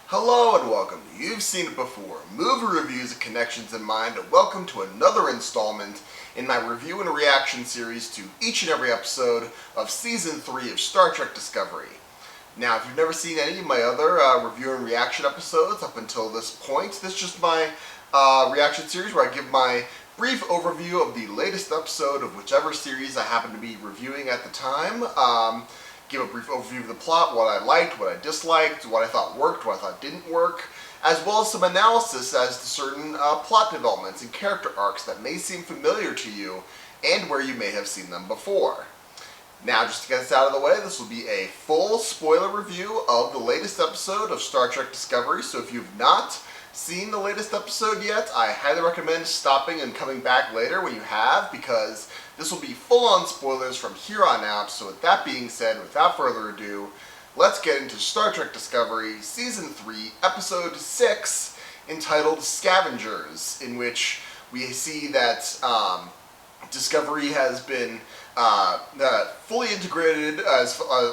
Hello and welcome to You've Seen It Before, movie reviews and connections in mind, and welcome to another installment in my review and reaction series to each and every episode of Season 3 of Star Trek Discovery. Now, if you've never seen any of my other review and reaction episodes up until this point, this is just my reaction series where I give my brief overview of the latest episode of whichever series I happen to be reviewing at the time. Give a brief overview of the plot, what I liked, what I disliked, what I thought worked, what I thought didn't work, as well as some analysis as to certain plot developments and character arcs that may seem familiar to you and where you may have seen them before. Now, just to get this out of the way, this will be a full spoiler review of the latest episode of Star Trek Discovery, so if you've not seen the latest episode yet, I highly recommend stopping and coming back later when you have, because this will be full-on spoilers from here on out. So with that being said, without further ado, let's get into Star Trek Discovery Season 3, Episode 6, entitled Scavengers, in which we see that Discovery has been fully integrated,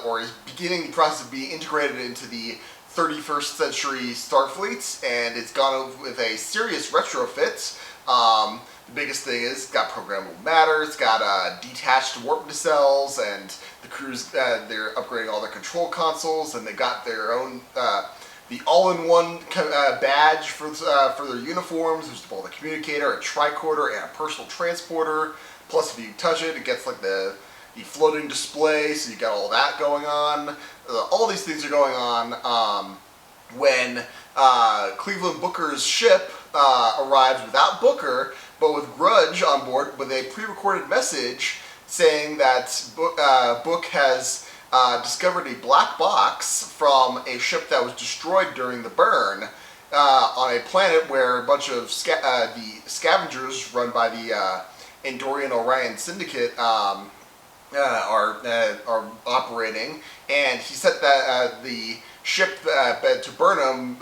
or is beginning the process of being integrated into the 31st century Starfleet, and it's gone with a serious retrofit. The biggest thing is it's got programmable matter, it's got detached warp nacelles, and the crew's they're upgrading all their control consoles, and they got their own the all-in-one badge for their uniforms. There's both a communicator, a tricorder, and a personal transporter. Plus, if you touch it, it gets like the floating display, so you got all that going on. All these things are going on when Cleveland Booker's ship arrives without Booker, but with Grudge on board with a pre-recorded message saying that Book has discovered a black box from a ship that was destroyed during the burn on a planet where a bunch of the scavengers run by the Andorian Orion Syndicate are operating, and he sent the ship to Burnham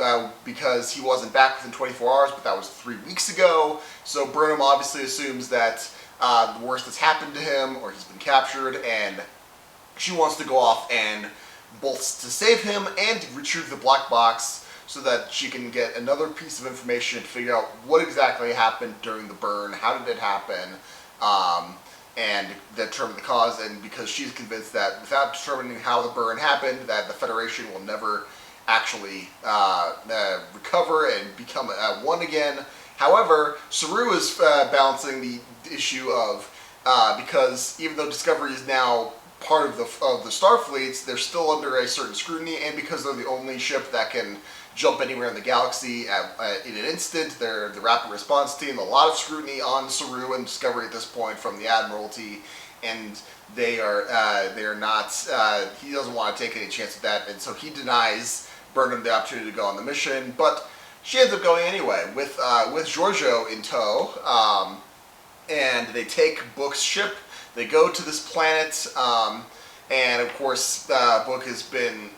because he wasn't back within 24 hours, but that was 3 weeks ago. So Burnham obviously assumes that the worst has happened to him, or he's been captured, and she wants to go off and both to save him and to retrieve the black box so that she can get another piece of information to figure out what exactly happened during the burn, how did it happen, and determine the cause. And because she's convinced that without determining how the burn happened, that the Federation will never actually recover and become one again. However, Saru is balancing the issue of because even though Discovery is now part of the Starfleets, they're still under a certain scrutiny, and because they're the only ship that can jump anywhere in the galaxy in an instant, they're the rapid response team. A lot of scrutiny on Saru and Discovery at this point from the Admiralty, and they are not. He doesn't want to take any chance of that, and so he denies Burnham the opportunity to go on the mission. But she ends up going anyway with Giorgio in tow, and they take Book's ship. They go to this planet, and of course, Book has been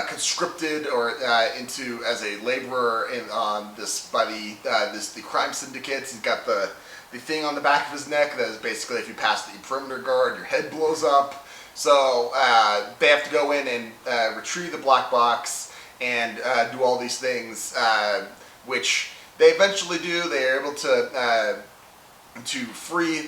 conscripted or into as a laborer on this by the crime syndicates. He's got the thing on the back of his neck that is basically if you pass the perimeter guard, your head blows up. So they have to go in and retrieve the black box and do all these things, which they eventually do. They are able to free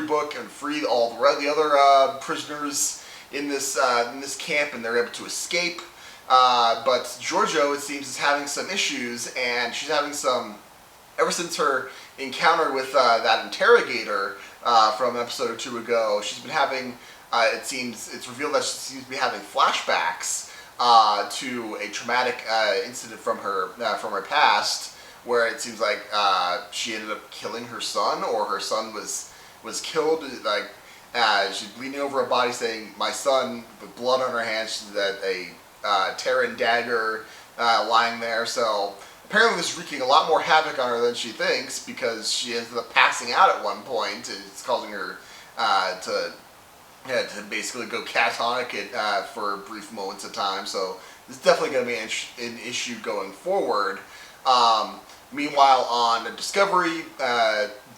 Book and free all the other prisoners in this camp, and they're able to escape. But Giorgio, it seems, is having some issues, and she's having some, ever since her encounter with that interrogator from an episode or two ago, she's been having, it's revealed that she seems to be having flashbacks to a traumatic incident from her past, where it seems like she ended up killing her son, or her son was killed. Like she's leaning over a body saying, "My son," with blood on her hands. She's at a Terran dagger lying there. So apparently this is wreaking a lot more havoc on her than she thinks, because she ends up passing out at one point. It's causing her to basically go catatonic for brief moments of time. So this is definitely going to be an issue going forward. Meanwhile, on Discovery,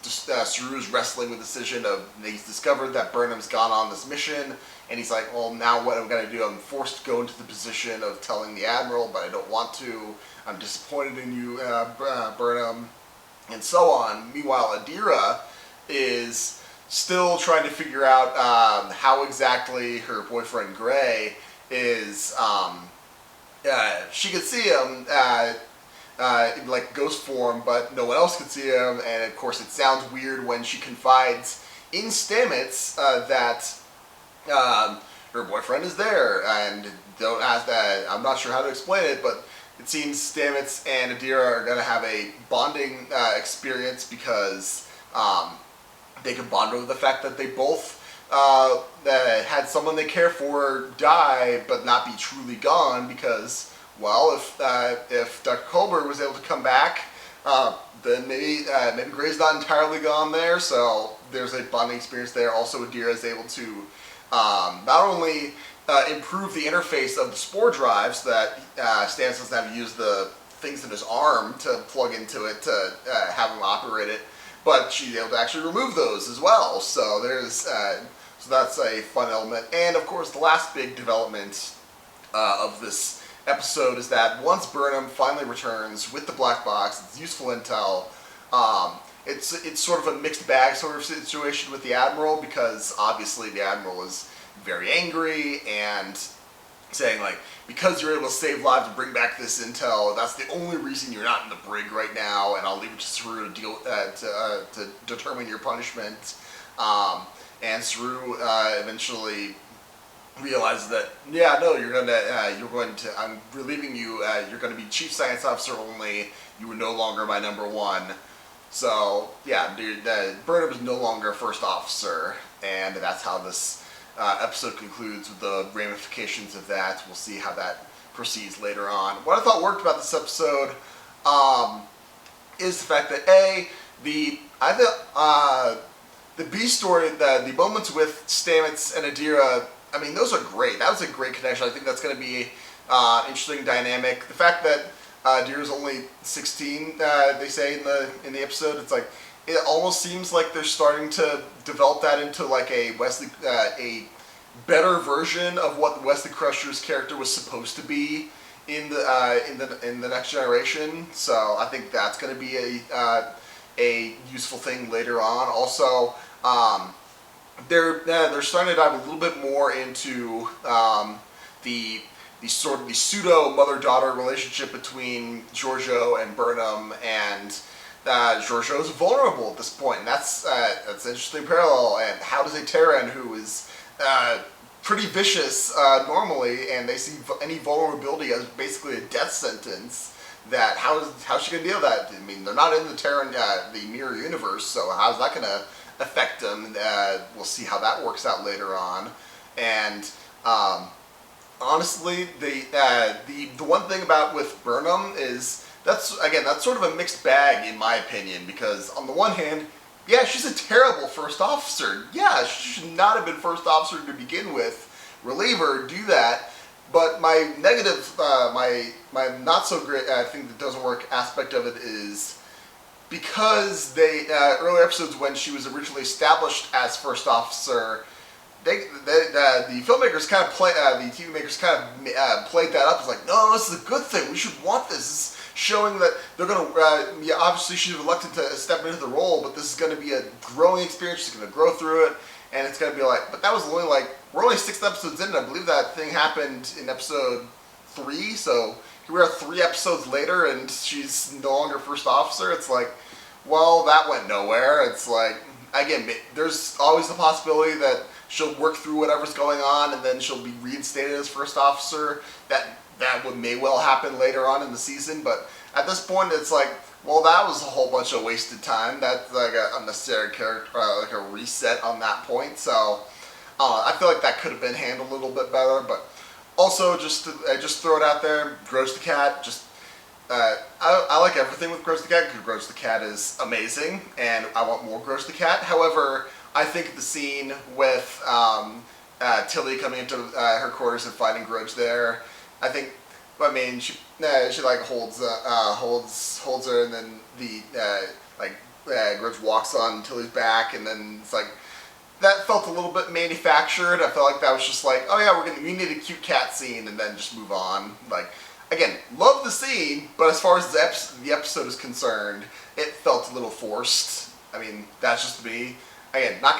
Saru is wrestling with the decision of he's discovered that Burnham's gone on this mission, and he's like, well, now what am I going to do? I'm forced to go into the position of telling the Admiral, but I don't want to. I'm disappointed in you, Burnham, and so on. Meanwhile, Adira is still trying to figure out how exactly her boyfriend Gray is. She could see him in like ghost form, but no one else could see him. And of course, it sounds weird when she confides in Stamets that her boyfriend is there, and don't ask that. I'm not sure how to explain it, but it seems Stamets and Adira are going to have a bonding experience because they can bond over the fact that they both had someone they care for die but not be truly gone, because, well, if Dr. Colbert was able to come back, then maybe Gray's not entirely gone there, so there's a bonding experience there. Also, Adira is able to not only improve the interface of the spore drives that Stamets doesn't have to use the things in his arm to plug into it to have him operate it, but she's able to actually remove those as well. So there's so that's a fun element. And of course, the last big development of this episode is that once Burnham finally returns with the black box, it's useful intel. It's sort of a mixed bag sort of situation with the Admiral, because obviously the Admiral is very angry and saying, like, because you're able to save lives and bring back this intel, that's the only reason you're not in the brig right now, and I'll leave it to Saru to deal to determine your punishment. And Saru eventually realizes that, yeah, no, I'm relieving you. You're going to be chief science officer only. You were no longer my number one. So yeah, Burnham is no longer first officer, and that's how this episode concludes with the ramifications of that. We'll see how that proceeds later on. What I thought worked about this episode is the fact that the B story, the moments with Stamets and Adira, I mean, those are great. That was a great connection. I think that's going to be interesting dynamic. The fact that Adira's only 16, they say in the episode, it's like, it almost seems like they're starting to develop that into like a better version of what Wesley Crusher's character was supposed to be in the Next Generation. So I think that's going to be a useful thing later on. Also, they're starting to dive a little bit more into the pseudo mother-daughter relationship between Georgiou and Burnham, and Georgiou is vulnerable at this point, and that's an interesting parallel. And how does a Terran who is pretty vicious normally, and they see any vulnerability as basically a death sentence, that how's she going to deal with that? I mean, they're not in the Terran, the mirror universe, so how's that going to affect them? We'll see how that works out later on. And honestly, the one thing with Burnham is that's sort of a mixed bag in my opinion, because on the one hand, yeah, she's a terrible first officer. Yeah, she should not have been first officer to begin with. Relieve her, do that. But my negative, my not so great thing that doesn't work aspect of it is because earlier episodes when she was originally established as first officer, the filmmakers kind of the TV makers kind of played that up as like, no, this is a good thing. We should want this. This is showing that they're going to, obviously she's reluctant to step into the role, but this is going to be a growing experience. She's going to grow through it, and it's going to be like, but that was only like, we're only 6 episodes in, and I believe that thing happened in episode 3, so here we are 3 episodes later, and she's no longer first officer. It's like, well, that went nowhere. It's like, again, there's always the possibility that she'll work through whatever's going on, and then she'll be reinstated as first officer. That may well happen later on in the season, but at this point, it's like, well, that was a whole bunch of wasted time. That's like an unnecessary character, like a reset on that point. So I feel like that could have been handled a little bit better. But also, just throw it out there, Gross the Cat. I like everything with Gross the Cat, because Gross the Cat is amazing, and I want more Gross the Cat. However, I think the scene with Tilly coming into her quarters and finding Grudge there, she like holds her, and then Grudge walks on Tilly's back, and then it's like, that felt a little bit manufactured. I felt like that was just like, oh yeah, we need a cute cat scene and then just move on. Like, again, love the scene, but as far as the episode is concerned, it felt a little forced. I mean, that's just me. Again, not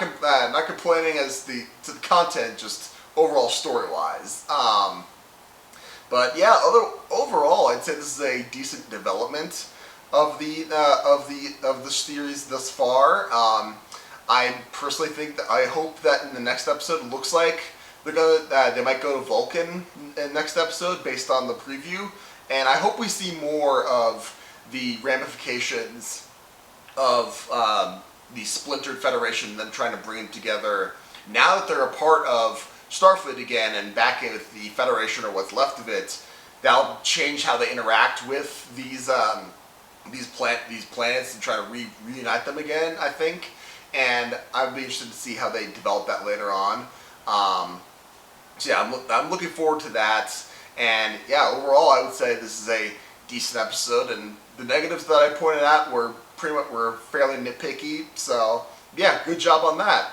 complaining to the content, just overall story wise. But yeah, overall, I'd say this is a decent development of the series thus far. I personally think that I hope that in the next episode it looks like they might go to Vulcan in the next episode based on the preview, and I hope we see more of the ramifications of the splintered Federation and them trying to bring them together now that they're a part of Starfleet again and back in with the Federation or what's left of it. That'll change how they interact with these planets and try to reunite them again, I think. And I'd be interested to see how they develop that later on. So yeah, I'm looking forward to that. And yeah, overall, I would say this is a decent episode. And the negatives that I pointed out were fairly nitpicky. So yeah, good job on that.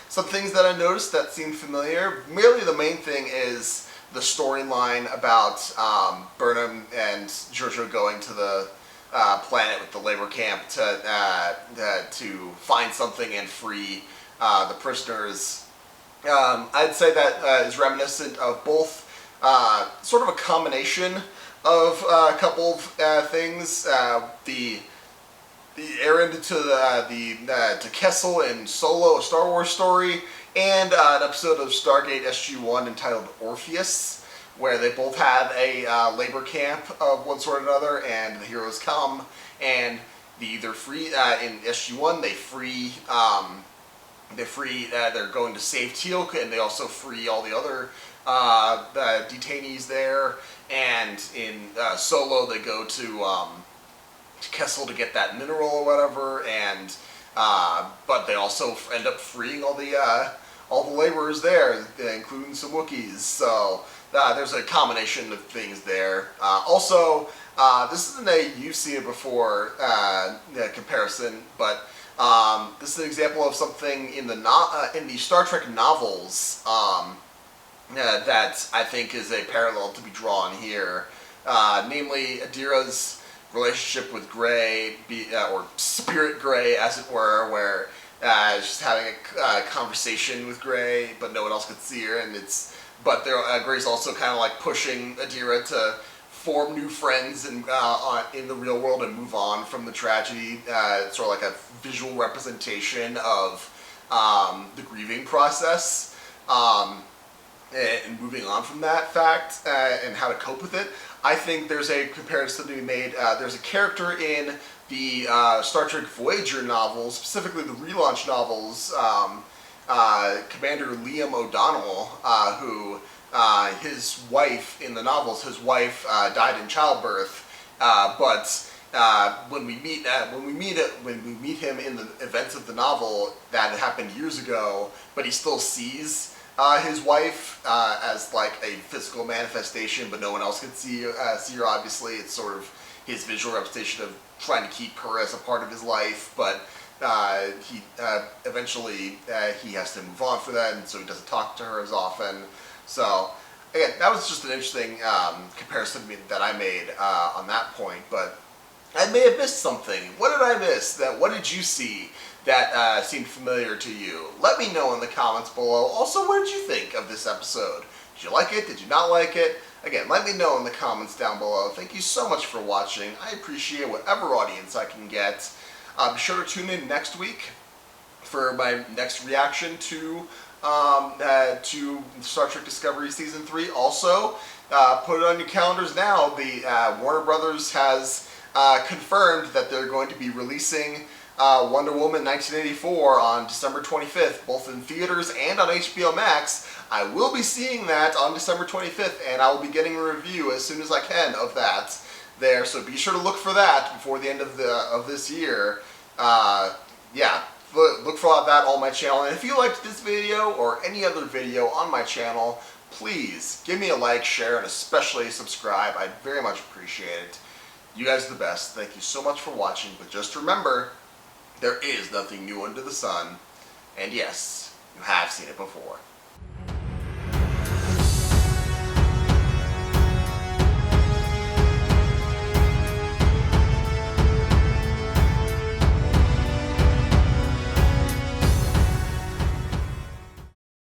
Some things that I noticed that seemed familiar. Merely the main thing is the storyline about Burnham and Giorgio going to the planet with the labor camp to find something and free the prisoners. I'd say that is reminiscent of both sort of a combination of a couple of things. The errand to Kessel and Solo, a Star Wars story, and an episode of Stargate SG-1 entitled Orpheus, where they both have a labor camp of one sort or another, and the heroes come, and they either free, in SG-1, they're going to save Teal'c, and they also free all the other detainees there, and in Solo, they go to Kessel to get that mineral or whatever, and but they also end up freeing all the laborers there, including some Wookiees. So there's a combination of things there. Also, this isn't you've seen it before comparison, but this is an example of something in the Star Trek novels that I think is a parallel to be drawn here. Namely, Adira's relationship with Gray, or Spirit Gray, as it were, where she's having a conversation with Gray, but no one else could see her, but Gray's also kind of like pushing Adira to form new friends in the real world and move on from the tragedy. It's sort of like a visual representation of the grieving process. And moving on from that fact and how to cope with it, I think there's a comparison to be made. There's a character in the Star Trek Voyager novels, specifically the relaunch novels, Commander Liam O'Donnell, who his wife in the novels, died in childbirth, but when we meet him in the events of the novel, that had happened years ago, but he still sees his wife as like a physical manifestation, but no one else can see her. Obviously, it's sort of his visual representation of trying to keep her as a part of his life, but he eventually he has to move on for that, and so he doesn't talk to her as often. So again, that was just an interesting comparison that I made on that point, but I may have missed something. What did I miss? What did you see that seemed familiar to you? Let me know in the comments below. Also, what did you think of this episode? Did you like it? Did you not like it? Again, let me know in the comments down below. Thank you so much for watching. I appreciate whatever audience I can get. Be sure to tune in next week for my next reaction to Star Trek Discovery Season 3. Also, put it on your calendars now. The Warner Brothers has confirmed that they're going to be releasing Wonder Woman 1984 on December 25th, both in theaters and on HBO Max. I will be seeing that on December 25th, and I will be getting a review as soon as I can of that there. So be sure to look for that before the end of this year. Yeah, look for that on my channel. And if you liked this video or any other video on my channel, please give me a like, share, and especially subscribe. I'd very much appreciate it. You guys are the best. Thank you so much for watching. But just remember, there is nothing new under the sun. And yes, you have seen it before.